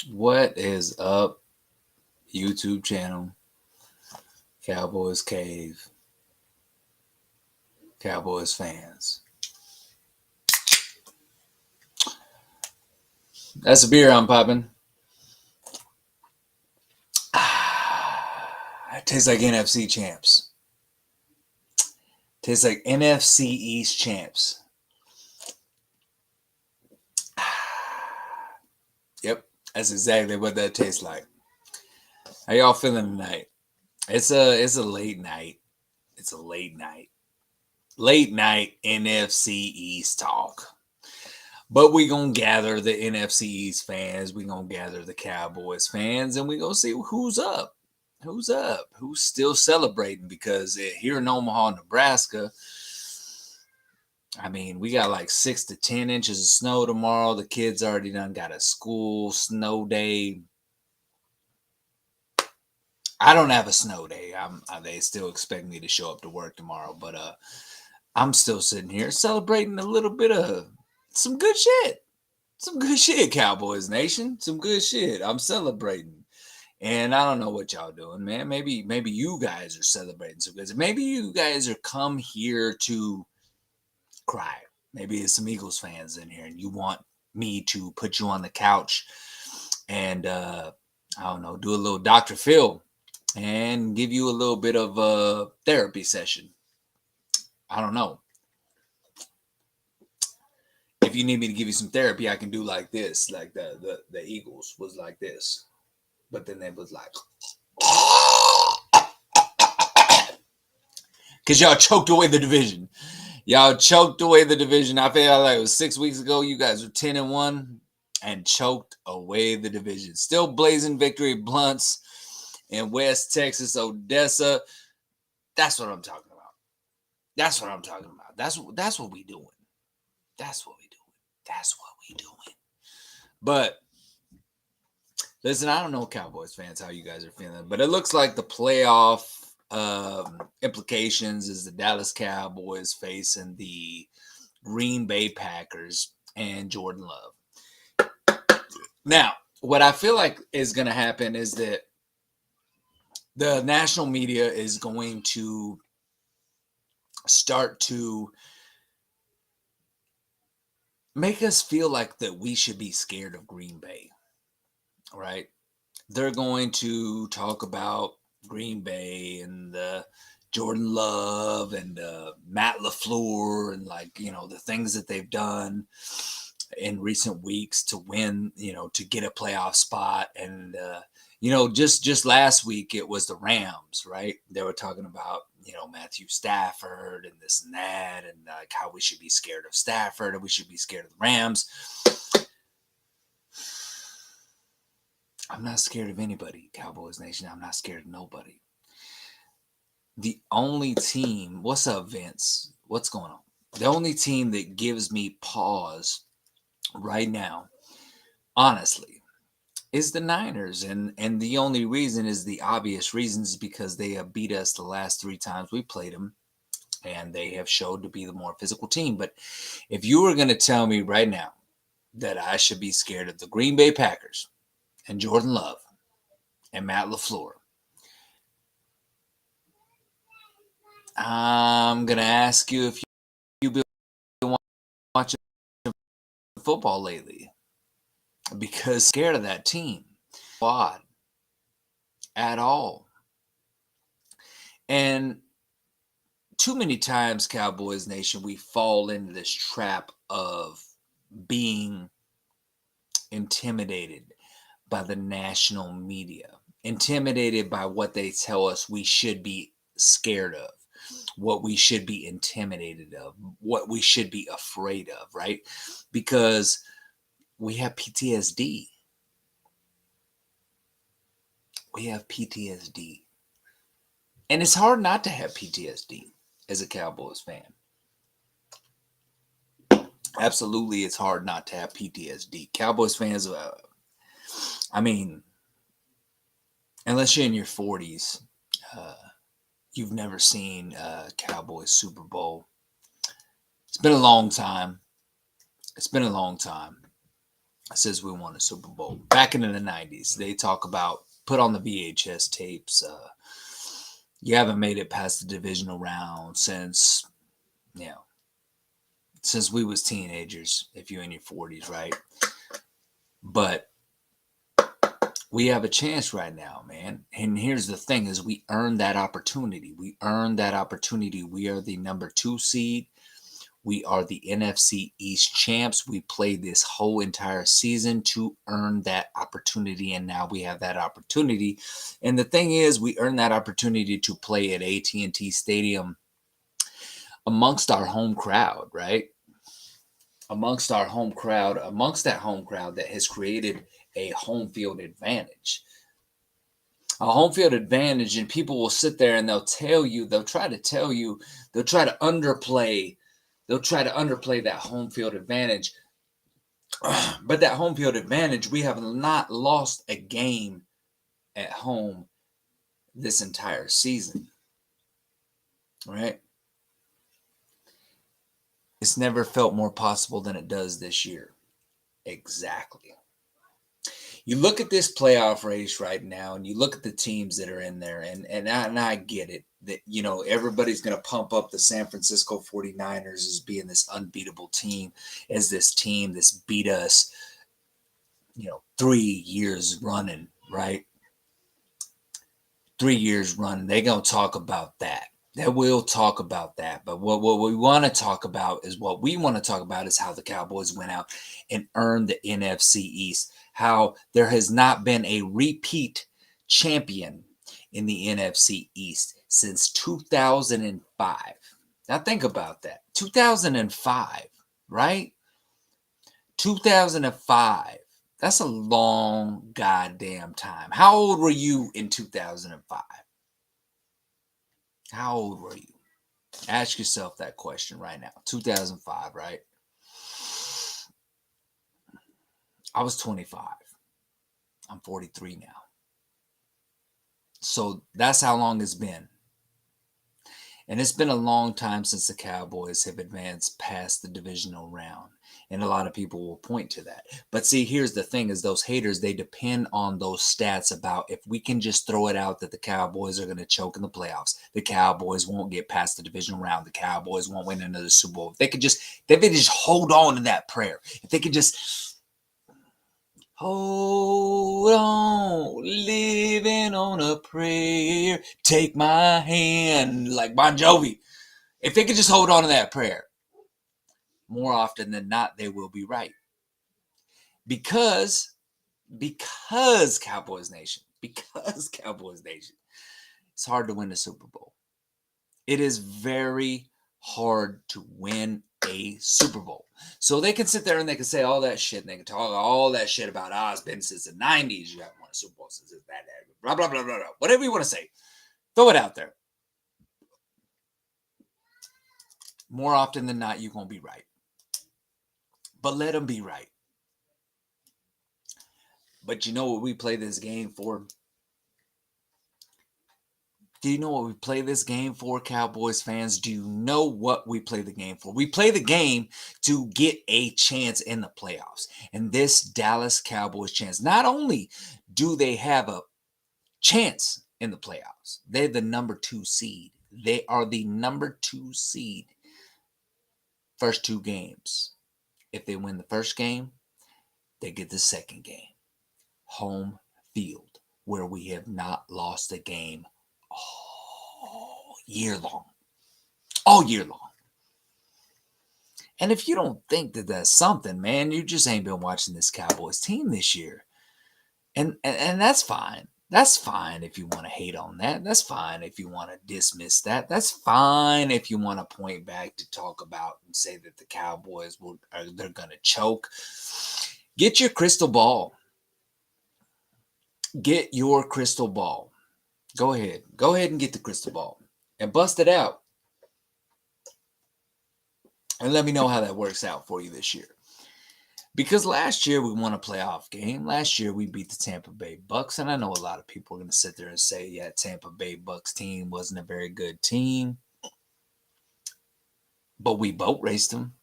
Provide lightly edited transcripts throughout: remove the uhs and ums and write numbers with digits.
What is up, YouTube channel? Cowboys Cave, Cowboys fans. That's a beer I'm popping. It tastes like NFC champs. Tastes like NFC East champs. Yep, that's exactly what that tastes like. How y'all feeling tonight? It's a late night. It's a late night. Late night NFC East talk. But we gonna gather the NFC East fans. We gonna gather the Cowboys fans, and we gonna see who's up. Who's up? Who's still celebrating? Because here in Omaha, Nebraska, I mean, we got like 6 to 10 inches of snow tomorrow. The kids already done got a school snow day. I don't have a snow day. They still expect me to show up to work tomorrow, but I'm still sitting here celebrating a little bit of some good shit. Some good shit, Cowboys Nation. Some good shit. I'm celebrating. And I don't know what y'all doing, man. Maybe you guys are celebrating some good. Maybe you guys are come here to cry. Maybe there's some Eagles fans in here and you want me to put you on the couch and I don't know, do a little Dr. Phil and give you a little bit of a therapy session. I don't know. If you need me to give you some therapy, I can do like this, like the Eagles was like this. But then they was like, because y'all choked away the division. Y'all choked away the division. I feel like it was 6 weeks ago. You guys were 10-1 and choked away the division. Still blazing victory blunts in West Texas, Odessa. That's what I'm talking about. That's what I'm talking about. That's what we doing. That's what we doing. That's what we doing. But listen, I don't know, Cowboys fans, how you guys are feeling, but it looks like the playoff implications is the Dallas Cowboys facing the Green Bay Packers and Jordan Love. Now, what I feel like is going to happen is that the national media is going to start to make us feel like that we should be scared of Green Bay, right? They're going to talk about Green Bay and Jordan Love and Matt LaFleur and the things that they've done in recent weeks to win, to get a playoff spot. And, just last week, it was the Rams, right? They were talking about, Matthew Stafford and this and that, and how we should be scared of Stafford and we should be scared of the Rams. I'm not scared of anybody, Cowboys Nation. I'm not scared of nobody. The only team, what's up, Vince? What's going on? The only team that gives me pause right now, honestly, is the Niners. And the only reason is the obvious reasons because they have beat us the last 3 times we played them. And they have showed to be the more physical team. But if you were going to tell me right now that I should be scared of the Green Bay Packers and Jordan Love and Matt LaFleur, I'm going to ask you if you've been watching football lately because I'm scared of that team. Odd at all. And too many times, Cowboys Nation, we fall into this trap of being intimidated by the national media, intimidated by what they tell us we should be scared of, what we should be intimidated of, what we should be afraid of, right? Because we have PTSD. We have PTSD. And it's hard not to have PTSD as a Cowboys fan. Absolutely, it's hard not to have PTSD. Cowboys fans, I mean, unless you're in your 40s, you've never seen Cowboys Super Bowl. It's been a long time. It's been a long time. since we won a Super Bowl. Back in the 90s, they talk about put on the VHS tapes. You haven't made it past the divisional round since, you know, since we was teenagers, if you're in your 40s, right? But we have a chance right now, man. And here's the thing is we earned that opportunity. We earned that opportunity. We are the number 2 seed. We are the NFC East champs. We played this whole entire season to earn that opportunity, and now we have that opportunity. And the thing is, we earned that opportunity to play at AT&T Stadium amongst our home crowd, right? Amongst that home crowd that has created a home field advantage. A home field advantage, and people will sit there and they'll try to underplay that home field advantage. But that home field advantage, we have not lost a game at home this entire season. Right? It's never felt more possible than it does this year. Exactly. You look at this playoff race right now, and you look at the teams that are in there, and I get it that, you know, everybody's going to pump up the San Francisco 49ers as being this unbeatable team, as this team that's beat us, 3 years running, right? 3 years running. They're going to talk about that. They will talk about that. But what we want to talk about is how the Cowboys went out and earned the NFC East. How there has not been a repeat champion in the NFC East since 2005. Now think about that. 2005, right? 2005. That's a long goddamn time. How old were you in 2005? How old were you? Ask yourself that question right now. 2005, right? I was 25. I'm 43 now. So that's how long it's been. And it's been a long time since the Cowboys have advanced past the divisional round. And a lot of people will point to that. But see, here's the thing is those haters, they depend on those stats about if we can just throw it out that the Cowboys are going to choke in the playoffs. The Cowboys won't get past the divisional round. The Cowboys won't win another Super Bowl. If they could just hold on to that prayer. If they could just hold on, living on a prayer, take my hand, like Bon Jovi. If they could just hold on to that prayer, more often than not, they will be right. Because Cowboys Nation, it's hard to win the Super Bowl. It is very hard to win a Super Bowl. So they can sit there and they can say all that shit, and they can talk all that shit about, it's been since the 90s, you haven't won a Super Bowl since that, blah, blah, blah, blah, blah. Whatever you want to say, throw it out there. More often than not, you're going to be right. But let them be right. But you know what we play this game for? Do you know what we play this game for, Cowboys fans? Do you know what we play the game for? We play the game to get a chance in the playoffs. And this Dallas Cowboys chance, not only do they have a chance in the playoffs, they're the number 2 seed. They are the number 2 seed. First 2 games. If they win the first game, they get the second game. Home field, where we have not lost a game all year long. And if you don't think that that's something, man, you just ain't been watching this Cowboys team this year. And that's fine. That's fine if you want to hate on that. That's fine if you want to dismiss that. That's fine if you want to point back to talk about and say that the Cowboys they're going to choke. Get your crystal ball. Get your crystal ball. Go ahead. Go ahead and get the crystal ball and bust it out. And let me know how that works out for you this year. Because last year we won a playoff game. Last year we beat the Tampa Bay Bucks. And I know a lot of people are going to sit there and say, yeah, Tampa Bay Bucks team wasn't a very good team. But we boat raced them.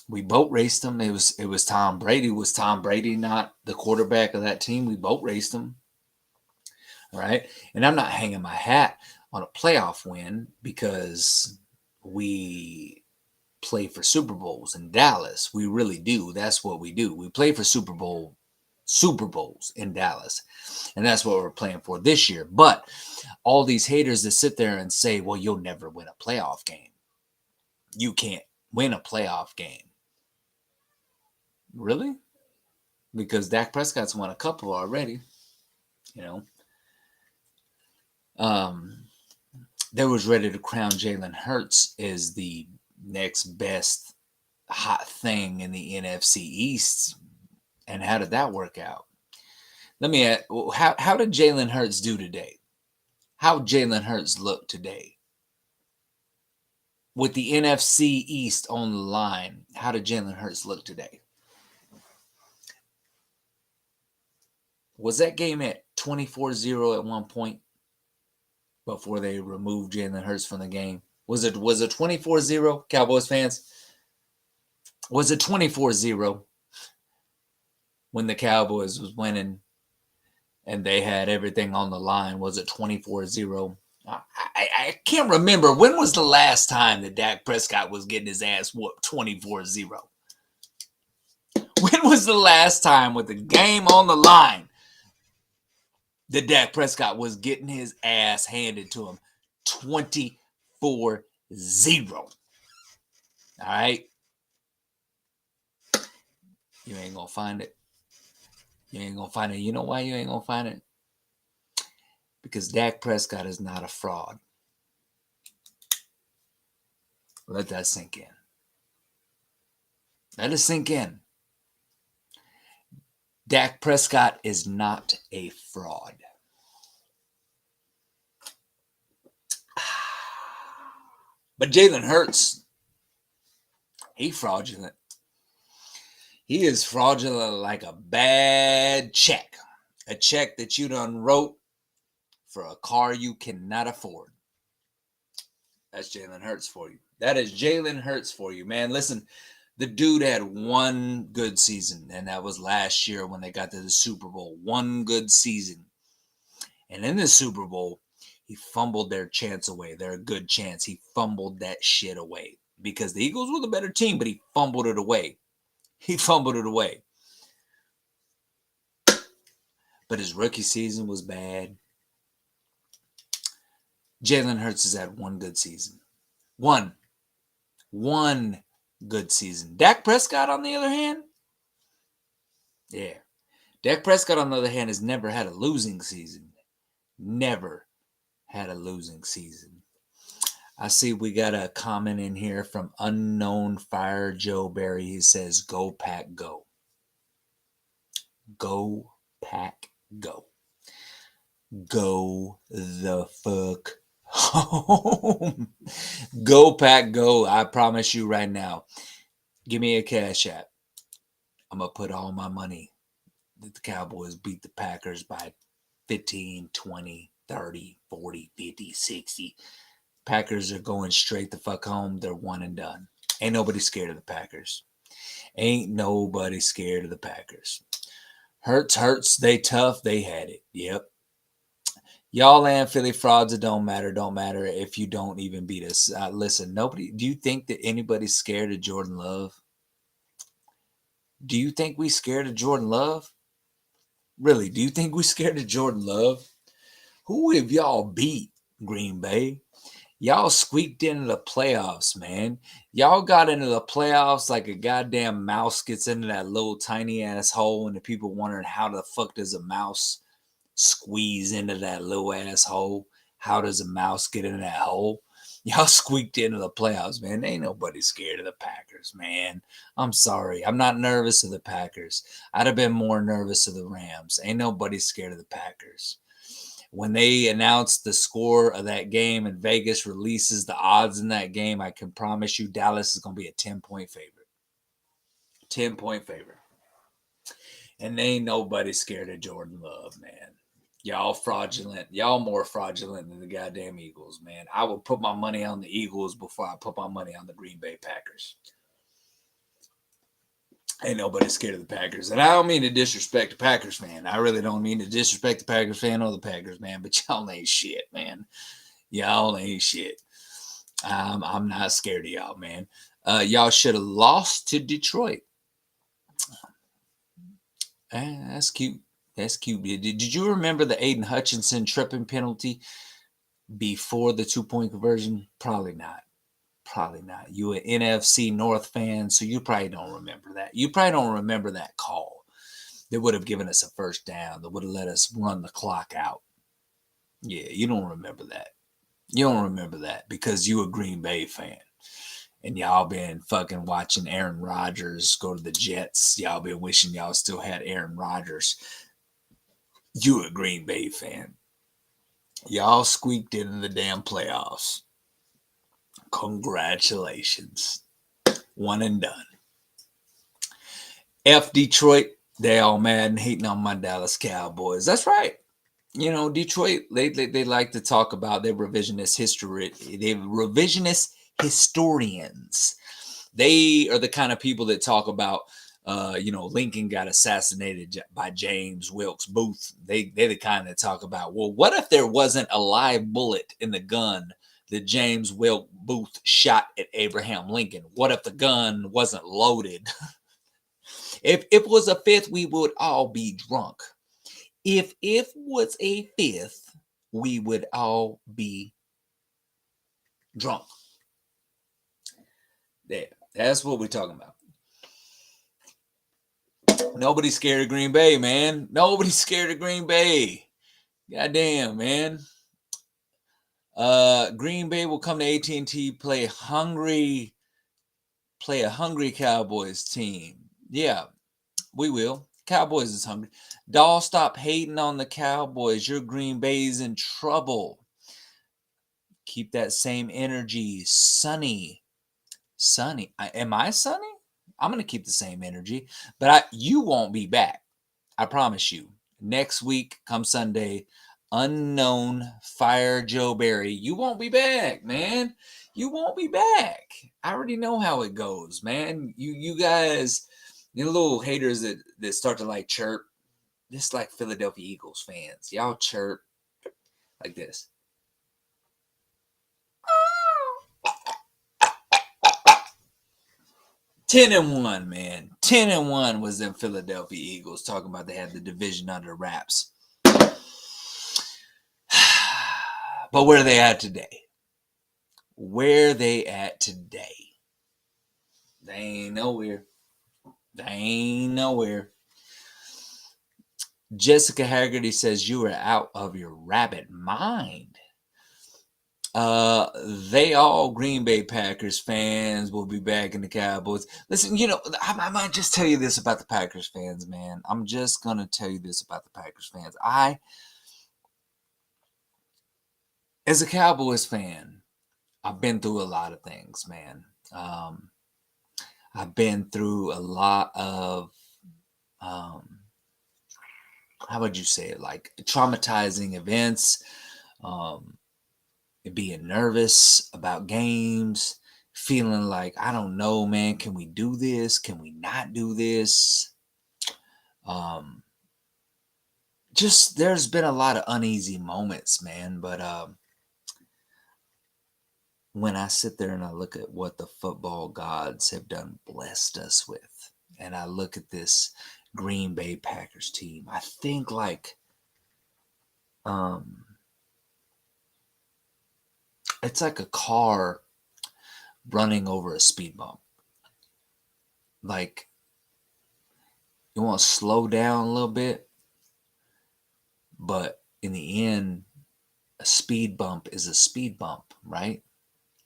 We boat raced them. It was Tom Brady. Was Tom Brady not the quarterback of that team? We boat raced them. All right. And I'm not hanging my hat on a playoff win because we play for Super Bowls in Dallas. We really do. That's what we do. We play for Super Bowls in Dallas. And that's what we're playing for this year. But all these haters that sit there and say, well, you'll never win a playoff game. You can't win a playoff game. Really? Because Dak Prescott's won a couple already. You know, they was ready to crown Jalen Hurts as the next best hot thing in the NFC East. And how did that work out? Let me ask, how did Jalen Hurts do today? How Jalen Hurts look today? With the NFC East on the line, how did Jalen Hurts look today? Was that game at 24-0 at one point before they removed Jalen Hurts from the game? Was it 24-0, Cowboys fans? Was it 24-0 when the Cowboys was winning and they had everything on the line? Was it 24-0? I can't remember. When was the last time that Dak Prescott was getting his ass whooped 24-0? When was the last time with the game on the line that Dak Prescott was getting his ass handed to him 24-0? All right? You ain't going to find it. You ain't going to find it. You know why you ain't going to find it? Because Dak Prescott is not a fraud. Let that sink in. Let it sink in. Dak Prescott is not a fraud. But Jalen Hurts, he's fraudulent. He is fraudulent like a bad check. A check that you done wrote for a car you cannot afford. That's Jalen Hurts for you. That is Jalen Hurts for you, man. Listen, the dude had one good season, and that was last year when they got to the Super Bowl. One good season. And in the Super Bowl, he fumbled their chance away, their good chance. He fumbled that shit away because the Eagles were the better team, but he fumbled it away. He fumbled it away. But his rookie season was bad. Jalen Hurts has had one good season. One good season. Dak Prescott, on the other hand, Dak Prescott, on the other hand, has never had a losing season. Never had a losing season. I see we got a comment in here from Unknown Fire Joe Barry. He says, go Pack go. Go Pack go. Go the fuck home. Go Pack go. I promise you right now. Give me a cash app. I'm going to put all my money that the Cowboys beat the Packers by 15, 20, 30, 40, 50, 60. Packers are going straight the fuck home. They're one and done. Ain't nobody scared of the Packers. Ain't nobody scared of the Packers. Hurts. They tough. They had it. Yep. Y'all and Philly frauds, it don't matter. Don't matter if you don't even beat us. Listen, nobody. Do you think that anybody's scared of Jordan Love? Do you think we scared of Jordan Love? Really, do you think we scared of Jordan Love? Who have y'all beat, Green Bay? Y'all squeaked into the playoffs, man. Y'all got into the playoffs like a goddamn mouse gets into that little tiny ass hole, and the people wondering how the fuck does a mouse squeeze into that little ass hole? How does a mouse get in that hole? Y'all squeaked into the playoffs, man. Ain't nobody scared of the Packers, man. I'm sorry. I'm not nervous of the Packers. I'd have been more nervous of the Rams. Ain't nobody scared of the Packers. When they announce the score of that game and Vegas releases the odds in that game, I can promise you Dallas is going to be a 10-point favorite. 10-point favorite. And ain't nobody scared of Jordan Love, man. Y'all fraudulent. Y'all more fraudulent than the goddamn Eagles, man. I would put my money on the Eagles before I put my money on the Green Bay Packers. Ain't nobody scared of the Packers. And I don't mean to disrespect the Packers fan. I really don't mean to disrespect the Packers fan or the Packers, man. But y'all ain't shit, man. Y'all ain't shit. I'm not scared of y'all, man. Y'all should have lost to Detroit. That's cute. That's cute. Did you remember the Aiden Hutchinson tripping penalty before the 2-point conversion? Probably not. Probably not. You an NFC North fan, so you probably don't remember that. You probably don't remember that call. They would have given us a first down. They would have let us run the clock out. Yeah, you don't remember that. You don't remember that because you a Green Bay fan. And y'all been fucking watching Aaron Rodgers go to the Jets. Y'all been wishing y'all still had Aaron Rodgers. You a Green Bay fan. Y'all squeaked in the damn playoffs. Congratulations. One and done. F Detroit. They all mad and hating on my Dallas Cowboys. That's right. You know, Detroit, they like to talk about their revisionist history. They revisionist historians. They are the kind of people that talk about, Lincoln got assassinated by James Wilkes Booth. They're the kind that talk about, well, what if there wasn't a live bullet in the gun that James Wilkes Booth shot at Abraham Lincoln? What if the gun wasn't loaded? If it was a fifth, we would all be drunk. If it was a fifth, we would all be drunk. There. That's what we're talking about. Nobody's scared of Green Bay, man. Nobody's scared of Green Bay. Goddamn, man. Green Bay will come to AT&T, play a hungry Cowboys team. Yeah, we will. Cowboys is hungry. Doll, stop hating on the Cowboys. Your Green Bay's in trouble. Keep that same energy. Sunny. Am I sunny? I'm going to keep the same energy. But you won't be back. I promise you. Next week, come Sunday, unknown Fire Joe Barry. You won't be back, man. You won't be back. I already know how it goes, man. You guys, you little haters that start to like chirp, just like Philadelphia Eagles fans. Y'all chirp like this. 10-1, man. 10-1 was them Philadelphia Eagles talking about they had the division under wraps. But where are they at today? Where they at today? They ain't nowhere. They ain't nowhere. Jessica Haggerty says you are out of your rabbit mind. They all Green Bay Packers fans will be back in the Cowboys. Listen, I might just tell you this about the Packers fans, man. I'm just going to tell you this about the Packers fans. As a Cowboys fan, I've been through a lot of things, man. I've been through a lot of, how would you say it? Like traumatizing events, being nervous about games, feeling like, I don't know, man, can we do this? Can we not do this? Just there's been a lot of uneasy moments, man. But when I sit there and I look at what the football gods have done blessed us with, and I look at this Green Bay Packers team, I think like it's like a car running over a speed bump. Like you want to slow down a little bit, but in the end, a speed bump is a speed bump, right?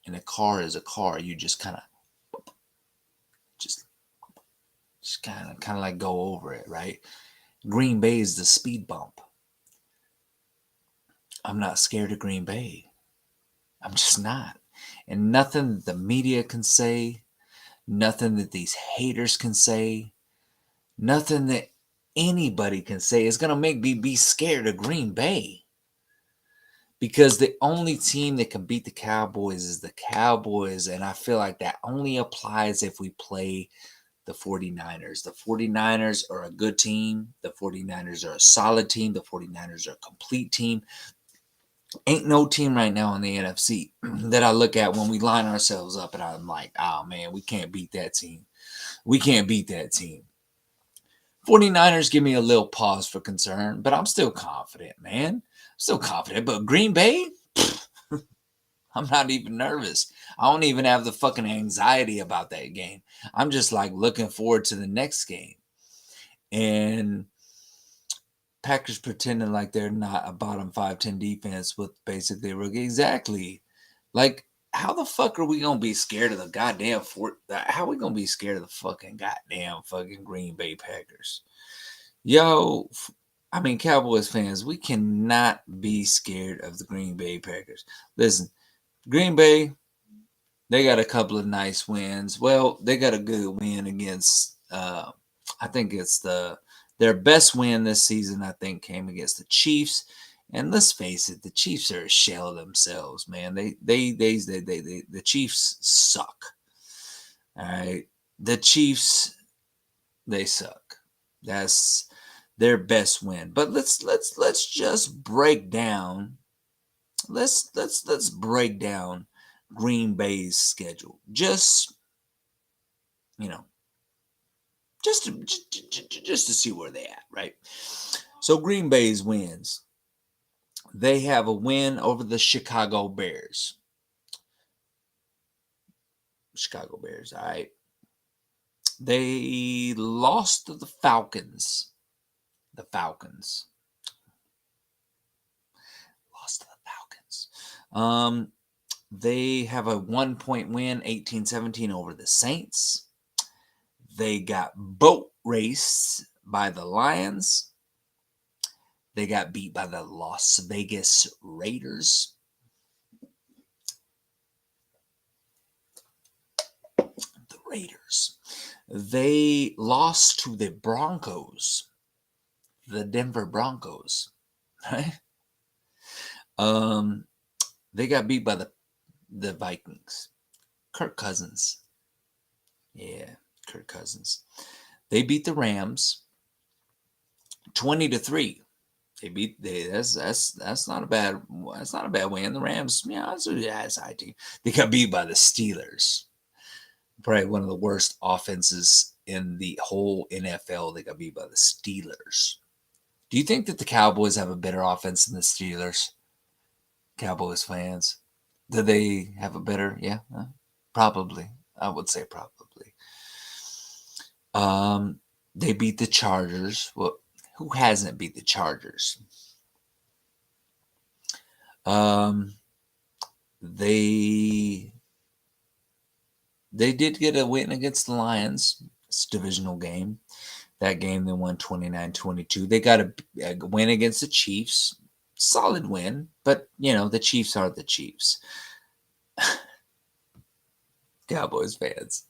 And a car is a car. You just kind of just kind of like go over it, right? Green Bay is the speed bump. I'm not scared of Green Bay. I'm just not. And nothing that the media can say, nothing that these haters can say, nothing that anybody can say is going to make me be scared of Green Bay. Because the only team that can beat the Cowboys is the Cowboys. And I feel like that only applies if we play the 49ers. The 49ers are a good team. The 49ers are a solid team. The 49ers are a complete team. Ain't no team right now in the NFC that I look at when we line ourselves up and I'm like, oh man, we can't beat that team. We can't beat that team. 49ers give me a little pause for concern, but I'm still confident, man. Still confident. But Green Bay, I'm not even nervous. I don't even have the fucking anxiety about that game. I'm just like looking forward to the next game. And Packers pretending like they're not a bottom 5-10 defense with basically a rookie. Exactly. Like, how the fuck are we going to be scared of the goddamn how are we going to be scared of the fucking goddamn fucking Green Bay Packers? Yo, I mean, Cowboys fans, we cannot be scared of the Green Bay Packers. Listen, Green Bay, they got a couple of nice wins. Well, they got a good win against, I think it's their best win this season, I think, came against the Chiefs. And let's face it, the Chiefs are a shell of themselves, man. The Chiefs suck. All right. The Chiefs, they suck. That's their best win. But let's just break down. Let's break down Green Bay's schedule. Just just to see where they at, right? So Green Bay's wins. They have a win over the Chicago Bears. Chicago Bears, all right. They lost to the Falcons. The Falcons. Lost to the Falcons. They have a 1-point win, 18-17 over the Saints. They got boat raced by the Lions. They got beat by the Las Vegas Raiders. The Raiders. They lost to the Broncos. The Denver Broncos. Right? They got beat by the Vikings. Kirk Cousins. Yeah, Kirk Cousins. They beat the Rams 20-3. That's not a bad win. The Rams, that's a high team. They got beat by the Steelers. Probably one of the worst offenses in the whole NFL. They got beat by the Steelers. Do you think that the Cowboys have a better offense than the Steelers? Cowboys fans, do they have a better? Yeah, probably. I would say probably. They beat the Chargers. Well, who hasn't beat the Chargers? They did get a win against the Lions. It's a divisional game. That game they won 29-22. They got a win against the Chiefs. Solid win, but the Chiefs are the Chiefs. Cowboys fans.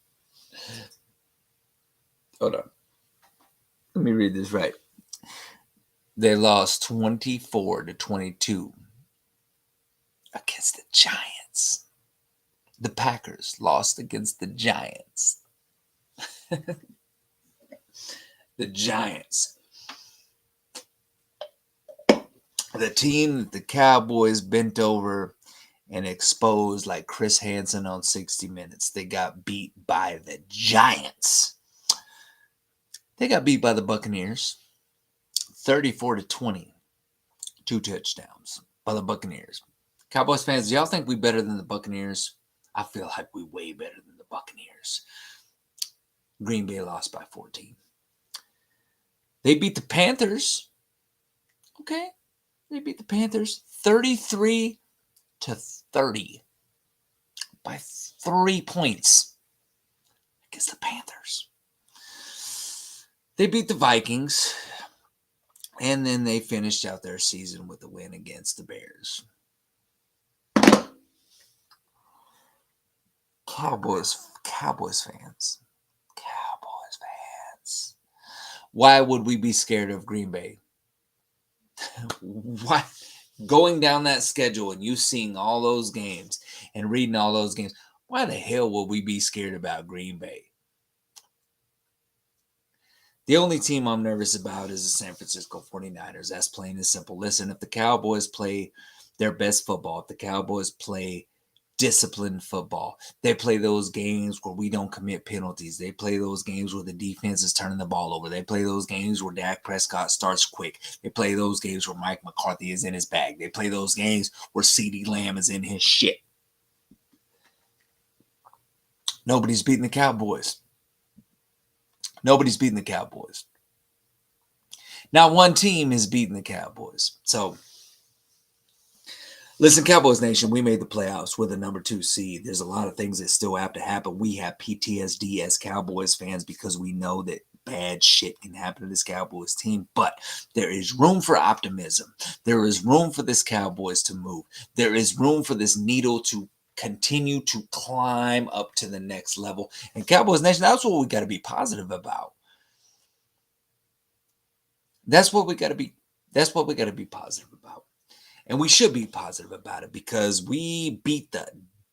Hold on. Let me read this right. They lost 24-22 against the Giants. The Packers lost against the Giants. The Giants. The team that the Cowboys bent over and exposed like Chris Hansen on 60 Minutes. They got beat by the Giants. They got beat by the Buccaneers. 34-20. 2 touchdowns by the Buccaneers. Cowboys fans, do y'all think we better than the Buccaneers? I feel like we way better than the Buccaneers. Green Bay lost by 14. They beat the Panthers. Okay. They beat the Panthers 33-30 by 3 points against the Panthers. They beat the Vikings, and then they finished out their season with a win against the Bears. Cowboys fans. Why would we be scared of Green Bay? Why? Going down that schedule and you seeing all those games and reading all those games, why the hell would we be scared about Green Bay? The only team I'm nervous about is the San Francisco 49ers. That's plain and simple. Listen, if the Cowboys play their best football, if the Cowboys play disciplined football, they play those games where we don't commit penalties. They play those games where the defense is turning the ball over. They play those games where Dak Prescott starts quick. They play those games where Mike McCarthy is in his bag. They play those games where CeeDee Lamb is in his shit. Nobody's beating the Cowboys. Nobody's beating the Cowboys. Not one team is beating the Cowboys. So, listen, Cowboys Nation, we made the playoffs with a number 2 seed. There's a lot of things that still have to happen. We have PTSD as Cowboys fans because we know that bad shit can happen to this Cowboys team, but there is room for optimism. There is room for this Cowboys to move. There is room for this needle to continue to climb up to the next level. And Cowboys Nation, that's what we got to be positive about. That's what we got to be positive about. And we should be positive about it because we beat the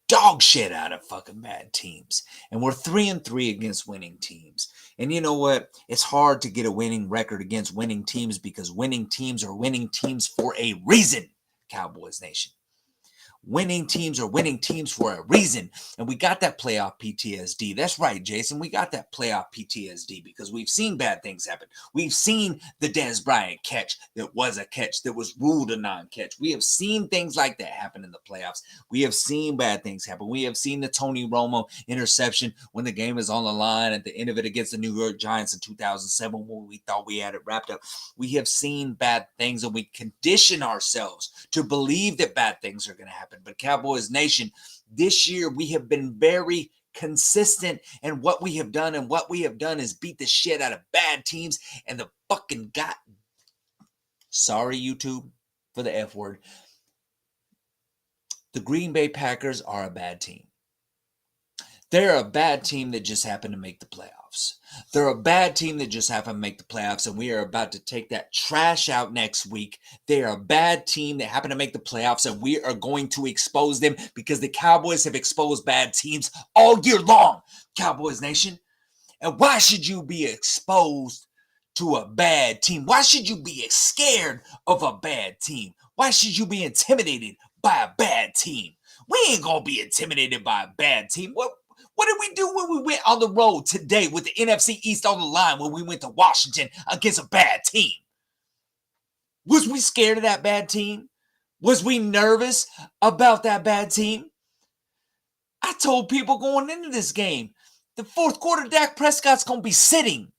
dog shit out of fucking bad teams. And we're 3-3 against winning teams. And you know what? It's hard to get a winning record against winning teams because winning teams are winning teams for a reason, Cowboys Nation. Winning teams are winning teams for a reason. And we got that playoff PTSD. That's right, Jason. We got that playoff PTSD because we've seen bad things happen. We've seen the Dez Bryant catch that was a catch that was ruled a non-catch. We have seen things like that happen in the playoffs. We have seen bad things happen. We have seen the Tony Romo interception when the game is on the line at the end of it against the New York Giants in 2007 when we thought we had it wrapped up. We have seen bad things and we condition ourselves to believe that bad things are going to happen. But Cowboys Nation, this year we have been very consistent in what we have done, and what we have done is beat the shit out of bad teams. And the fucking sorry YouTube for the F word, the Green Bay Packers are a bad team. They're a bad team that just happened to make the playoffs. They're a bad team that just happened to make the playoffs, and we are about to take that trash out next week. They are a bad team that happened to make the playoffs, and we are going to expose them because the Cowboys have exposed bad teams all year long, Cowboys Nation. And why should you be exposed to a bad team? Why should you be scared of a bad team? Why should you be intimidated by a bad team? We ain't going to be intimidated by a bad team. What did we do when we went on the road today with the NFC East on the line when we went to Washington against a bad team? Was we scared of that bad team? Was we nervous about that bad team? I told people going into this game, the fourth quarter, Dak Prescott's going to be sitting.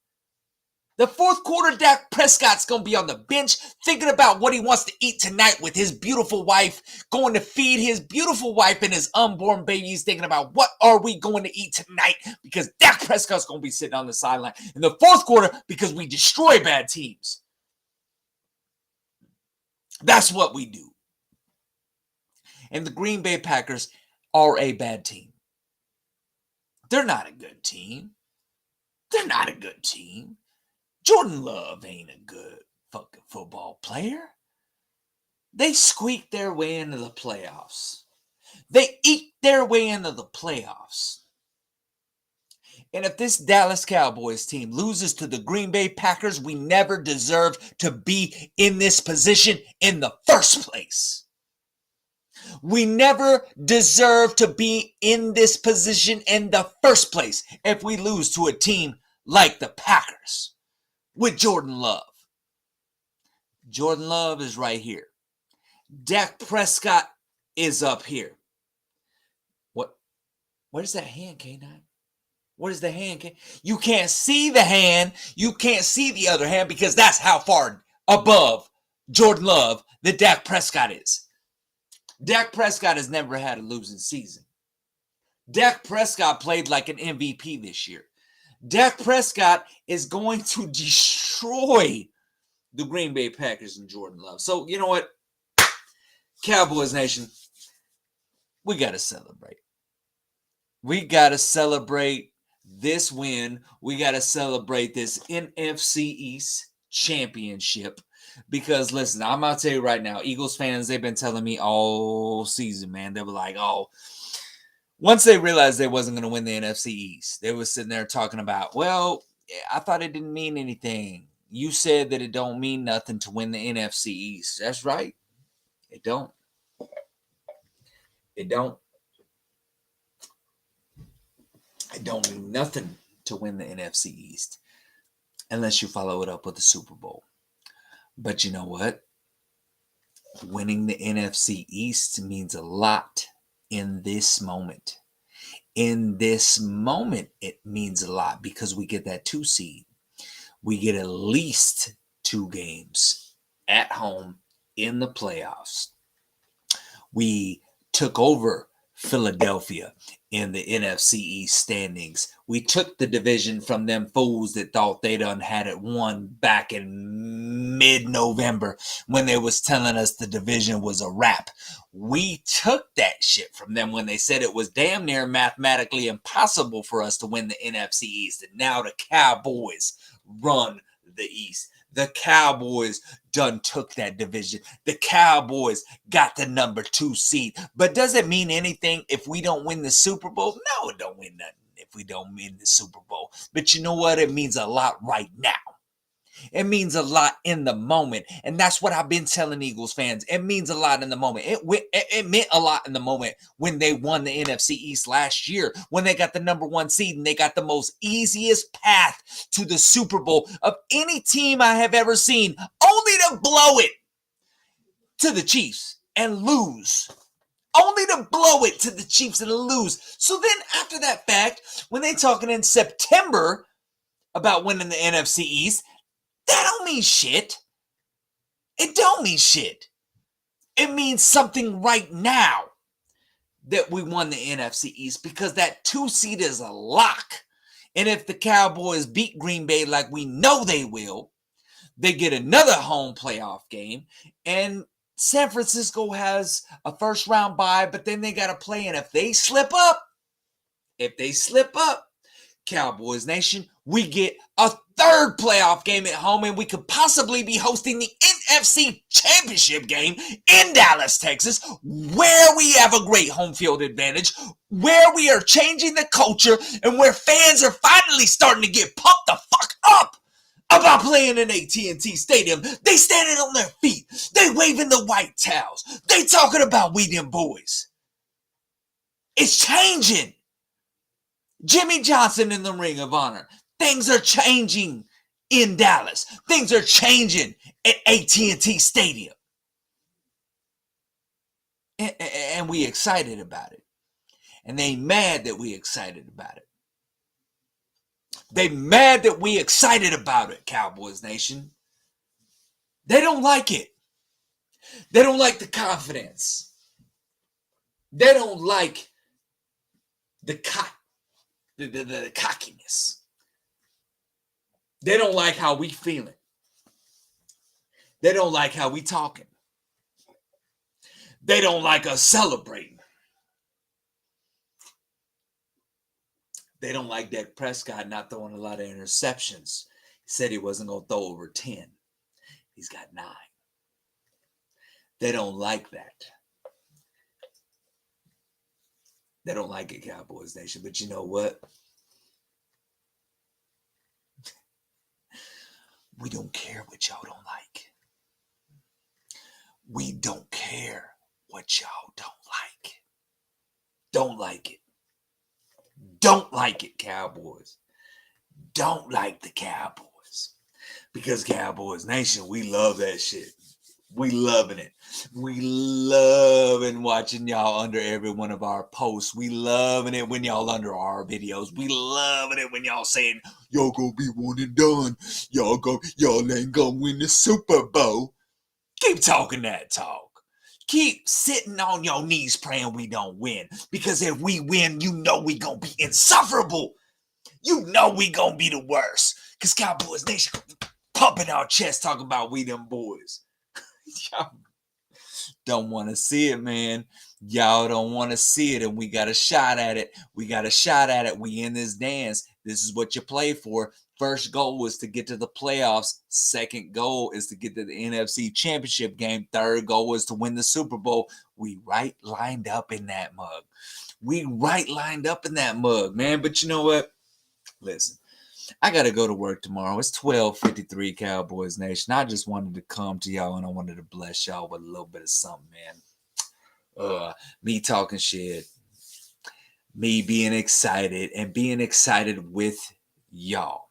The fourth quarter, Dak Prescott's going to be on the bench thinking about what he wants to eat tonight with his beautiful wife, going to feed his beautiful wife and his unborn babies, thinking about what are we going to eat tonight because Dak Prescott's going to be sitting on the sideline in the fourth quarter because we destroy bad teams. That's what we do. And the Green Bay Packers are a bad team. They're not a good team. They're not a good team. Jordan Love ain't a good fucking football player. They squeaked their way into the playoffs. They eked their way into the playoffs. And if this Dallas Cowboys team loses to the Green Bay Packers, we never deserve to be in this position in the first place. We never deserve to be in this position in the first place if we lose to a team like the Packers. With Jordan Love. Jordan Love is right here. Dak Prescott is up here. What is that hand, K9? What is the hand, K? You can't see the hand. You can't see the other hand because that's how far above Jordan Love that Dak Prescott is. Dak Prescott has never had a losing season. Dak Prescott played like an MVP this year. Dak Prescott is going to destroy the Green Bay Packers and Jordan Love. So, you know what? Cowboys Nation, we got to celebrate. We got to celebrate this win. We got to celebrate this NFC East championship. Because, listen, I'm going to tell you right now, Eagles fans, they've been telling me all season, man. They were like, once they realized they wasn't going to win the NFC East, they were sitting there talking about, well, I thought it didn't mean anything. You said that it don't mean nothing to win the NFC East. That's right. It don't. It don't. It don't mean nothing to win the NFC East unless you follow it up with the Super Bowl. But you know what? Winning the NFC East means a lot in this moment. In this moment, it means a lot because we get that 2 seed. We get at least 2 games at home in the playoffs. We took over Philadelphia in the NFC East standings. We took the division from them fools that thought they done had it won back in mid-November when they was telling us the division was a wrap. We took that shit from them when they said it was damn near mathematically impossible for us to win the NFC East. And now the Cowboys run the East. The Cowboys done took that division. The Cowboys got the number 2 seed. But does it mean anything if we don't win the Super Bowl? No, it don't mean nothing if we don't win the Super Bowl. But you know what? It means a lot right now. It means a lot in the moment. And that's what I've been telling Eagles fans. It means a lot in the moment. It meant a lot in the moment when they won the NFC East last year, when they got the number 1 seed and they got the most easiest path to the Super Bowl of any team I have ever seen, only to blow it to the Chiefs and lose. Only to blow it to the Chiefs and lose. So then after that fact, when they talking in September about winning the NFC East, that don't mean shit. It don't mean shit. It means something right now that we won the NFC East because that 2 seed is a lock. And if the Cowboys beat Green Bay like we know they will, they get another home playoff game. And San Francisco has a first round bye, but then they got to play. And if they slip up, Cowboys Nation, we get a 3rd playoff game at home, and we could possibly be hosting the NFC Championship game in Dallas, Texas, where we have a great home field advantage, where we are changing the culture, and where fans are finally starting to get pumped the fuck up about playing in AT&T Stadium. They standing on their feet. They waving the white towels. They talking about we them boys. It's changing. Jimmy Johnson in the Ring of Honor. Things are changing in Dallas. Things are changing at AT&T Stadium. And we excited about it. And they mad that we excited about it. They mad that we excited about it, Cowboys Nation. They don't like it. They don't like the confidence. They don't like the cockiness. They don't like how we feeling. They don't like how we talking. They don't like us celebrating. They don't like Dak Prescott not throwing a lot of interceptions. He said he wasn't going to throw over 10. He's got 9. They don't like that. They don't like it, Cowboys Nation. But you know what? We don't care what y'all don't like. We don't care what y'all don't like. Don't like it. Don't like it, Cowboys. Don't like the Cowboys. Because Cowboys Nation, we love that shit. We loving it. We loving watching y'all under every one of our posts. We loving it when y'all under our videos. We loving it when y'all saying, y'all gonna be one and done. Y'all ain't gonna win the Super Bowl. Keep talking that talk. Keep sitting on your knees praying we don't win. Because if we win, you know we gonna be insufferable. You know we gonna be the worst. Because Cowboys Nation pumping our chest talking about we them boys. Y'all don't want to see it, man. Y'all don't want to see it, and we got a shot at it. We in this dance. This is what you play for. First goal was to get to the playoffs. Second goal is to get to the NFC Championship game. Third goal was to win the Super Bowl. We lined up in that mug. Man. But you know what? Listen. I got to go to work tomorrow. It's 12:53, Cowboys Nation. I just wanted to come to y'all and I wanted to bless y'all with a little bit of something, man. Me talking shit, me being excited, and being excited with y'all.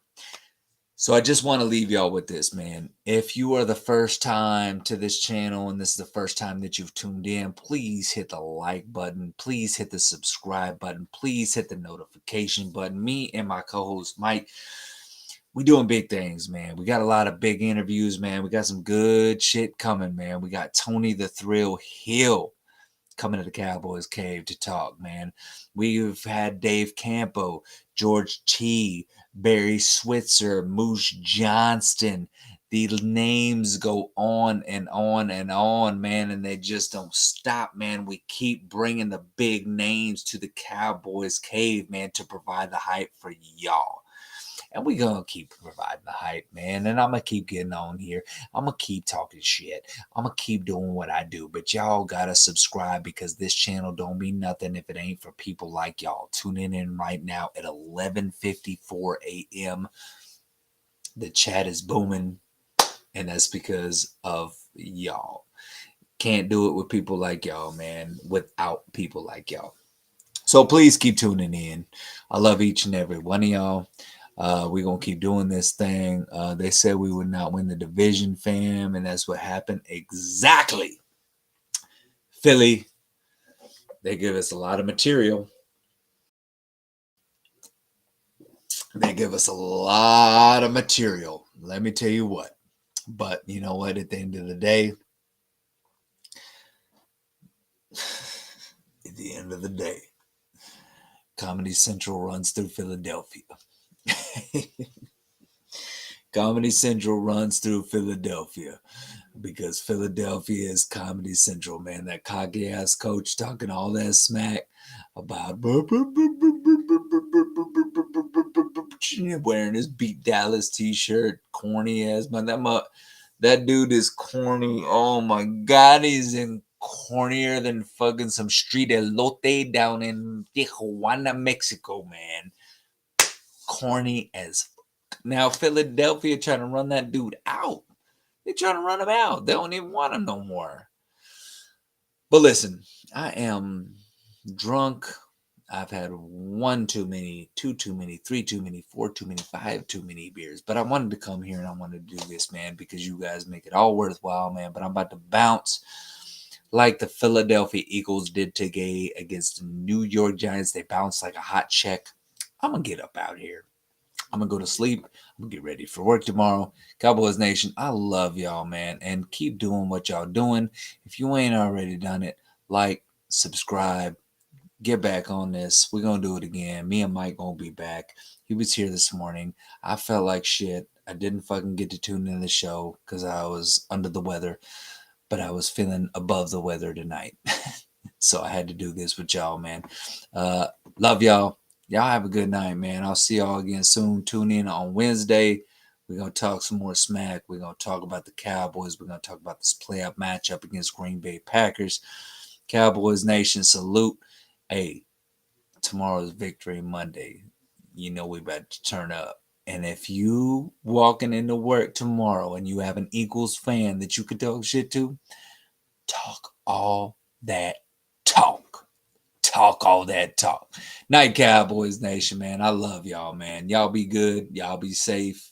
So I just want to leave y'all with this, man. If you are the first time to this channel and this is the first time that you've tuned in, please hit the like button. Please hit the subscribe button. Please hit the notification button. Me and my co-host Mike, we doing big things, man. We got a lot of big interviews, man. We got some good shit coming, man. We got Tony the Thrill Hill coming to the Cowboys Cave to talk, man. We've had Dave Campo, George T, Barry Switzer, Moose Johnston. The names go on and on and on, man, and they just don't stop, man. We keep bringing the big names to the Cowboys Cave, man, to provide the hype for y'all. And we gonna keep providing the hype, man. And I'm gonna keep getting on here. I'm gonna keep talking shit. I'm gonna keep doing what I do. But y'all gotta subscribe because this channel don't mean nothing if it ain't for people like y'all. Tuning in right now at 11:54 a.m. The chat is booming, and that's because of y'all. Can't do it with people like y'all, man. Without people like y'all. So please keep tuning in. I love each and every one of y'all. We're going to keep doing this thing. They said we would not win the division, fam, and that's what happened exactly. Philly, they give us a lot of material. They give us a lot of material. Let me tell you what. But you know what? At the end of the day, Comedy Central runs through Philadelphia. Comedy Central runs through Philadelphia because Philadelphia is Comedy Central, man. That cocky ass coach talking all that smack about wearing his Beat Dallas t-shirt, corny ass man. That dude is corny. Oh my god, he's in cornier than fucking some street elote down in Tijuana, Mexico, man. Corny as now Philadelphia trying to run that dude out. They're trying to run him out. They don't even want him no more. But listen, I am drunk. I've had one too many, two too many, three too many, four too many, five too many beers. But I wanted to come here and I wanted to do this, man, because you guys make it all worthwhile, man. But I'm about to bounce like the Philadelphia Eagles did today against the New York Giants. They bounced like a hot check. I'm going to get up out here. I'm going to go to sleep. I'm going to get ready for work tomorrow. Cowboys Nation, I love y'all, man. And keep doing what y'all doing. If you ain't already done it, like, subscribe, get back on this. We're going to do it again. Me and Mike going to be back. He was here this morning. I felt like shit. I didn't fucking get to tune in the show because I was under the weather. But I was feeling above the weather tonight. So I had to do this with y'all, man. Love y'all. Y'all have a good night, man. I'll see y'all again soon. Tune in on Wednesday. We're going to talk some more smack. We're going to talk about the Cowboys. We're going to talk about this playoff matchup against Green Bay Packers. Cowboys Nation, salute. Hey, tomorrow's Victory Monday. You know we about to turn up. And if you walking into work tomorrow and you have an Eagles fan that you could talk shit to, talk all that talk. Talk all that talk. Night, Cowboys Nation, man. I love y'all, man. Y'all be good. Y'all be safe.